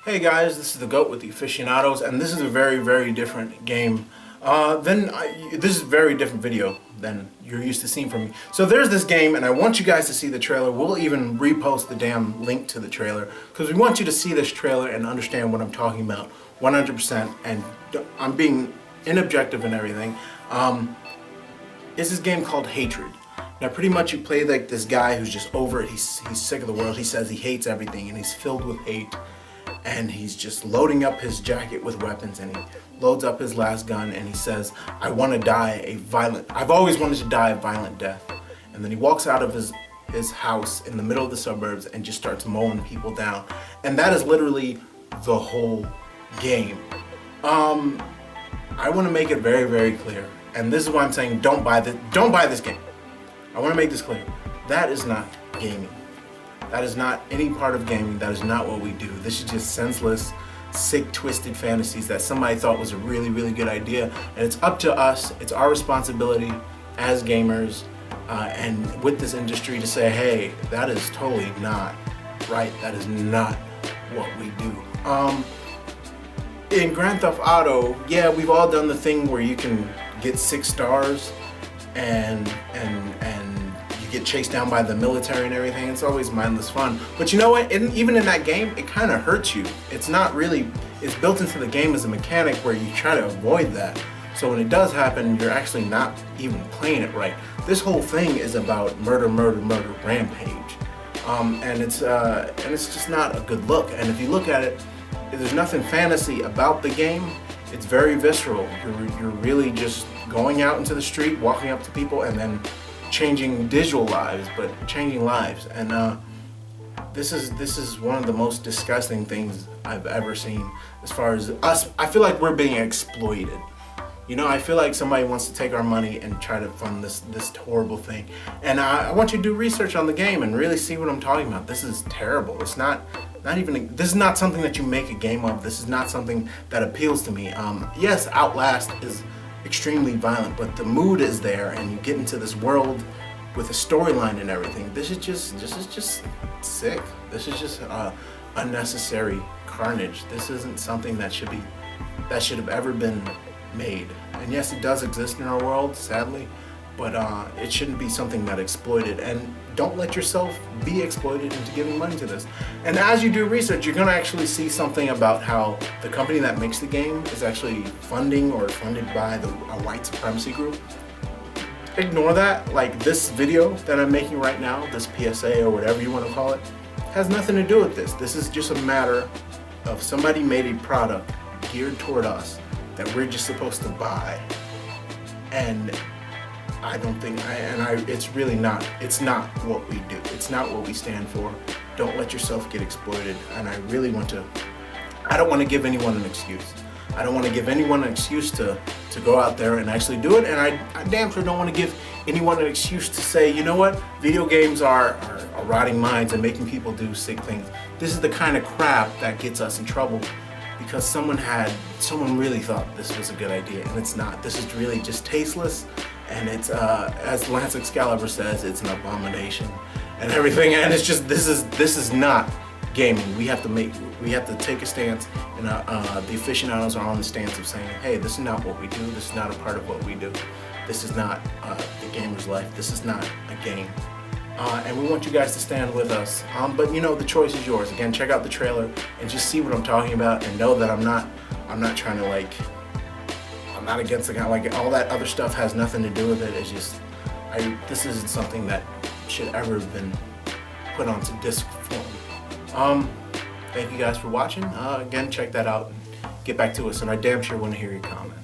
Hey guys, this is the GOAT with the Aficionados, and this is a very, very different game. This is a very different video than you're used to seeing from me. So there's this game, and I want you guys to see the trailer. We'll even repost the damn link to the trailer, because we want you to see this trailer and understand what I'm talking about 100%, and I'm being inobjective and everything. It's this game called Hatred. Now pretty much you play like this guy who's just over it, he's sick of the world, he says he hates everything, and he's filled with hate. And he's just loading up his jacket with weapons, and he loads up his last gun, and he says, I've always wanted to die a violent death. And then he walks out of his house in the middle of the suburbs and just starts mowing people down. And that is literally the whole game. I want to make it very, very clear, and this is why I'm saying don't buy this game. I want to make this clear. That is not gaming. That is not any part of gaming. That is not what we do. This is just senseless, sick, twisted fantasies that somebody thought was a really, really good idea. And it's up to us, it's our responsibility as gamers and with this industry to say, hey, that is totally not right. That is not what we do. In Grand Theft Auto, yeah, we've all done the thing where you can get 6 stars and you get chased down by the military and everything. It's always mindless fun. But you know what? Even in that game, it kind of hurts you. It's not really, it's built into the game as a mechanic where you try to avoid that. So when it does happen, you're actually not even playing it right. This whole thing is about murder, rampage. And it's just not a good look. And if you look at it, there's nothing fantasy about the game. It's very visceral. You're really just going out into the street, walking up to people, and then changing digital lives, but changing lives. And this is one of the most disgusting things I've ever seen. As far as us, I feel like we're being exploited. You know, I feel like somebody wants to take our money and try to fund this horrible thing. And I want you to do research on the game and really see what I'm talking about. This is terrible. It's not even, this is not something that you make a game of. This is not something that appeals to me. Yes, Outlast is extremely violent, but the mood is there, and you get into this world with a storyline and everything. This is just sick. This is just unnecessary carnage. This isn't something that should have ever been made. And yes, it does exist in our world, sadly, but it shouldn't be something that exploited. And don't let yourself be exploited into giving money to this. And as you do research, you're gonna actually see something about how the company that makes the game is actually funded by a white supremacy group. Ignore that. Like, this video that I'm making right now, this PSA or whatever you want to call it, has nothing to do with this. This is just a matter of somebody made a product geared toward us that we're just supposed to buy. And I don't think, it's really not, it's not what we do. It's not what we stand for. Don't let yourself get exploited. And I don't want to give anyone an excuse. I don't want to give anyone an excuse to go out there and actually do it. And I damn sure don't want to give anyone an excuse to say, you know what, video games are rotting minds and making people do sick things. This is the kind of crap that gets us in trouble, because someone really thought this was a good idea, and it's not. This is really just tasteless, and it's as Lance Excalibur says, it's an abomination and everything. And it's just, this is not gaming. We have to take a stance, and the aficionados are on the stance of saying, hey, this is not what we do. This is not a part of what we do. This is not the gamer's life. This is not a game. And we want you guys to stand with us. But you know, the choice is yours. Again, check out the trailer and just see what I'm talking about, and know that I'm not trying to, like, I'm not against the guy. Like, all that other stuff has nothing to do with it. It's just, this isn't something that should ever have been put onto disc form. Thank you guys for watching. Again, check that out and get back to us, and I damn sure want to hear your comments.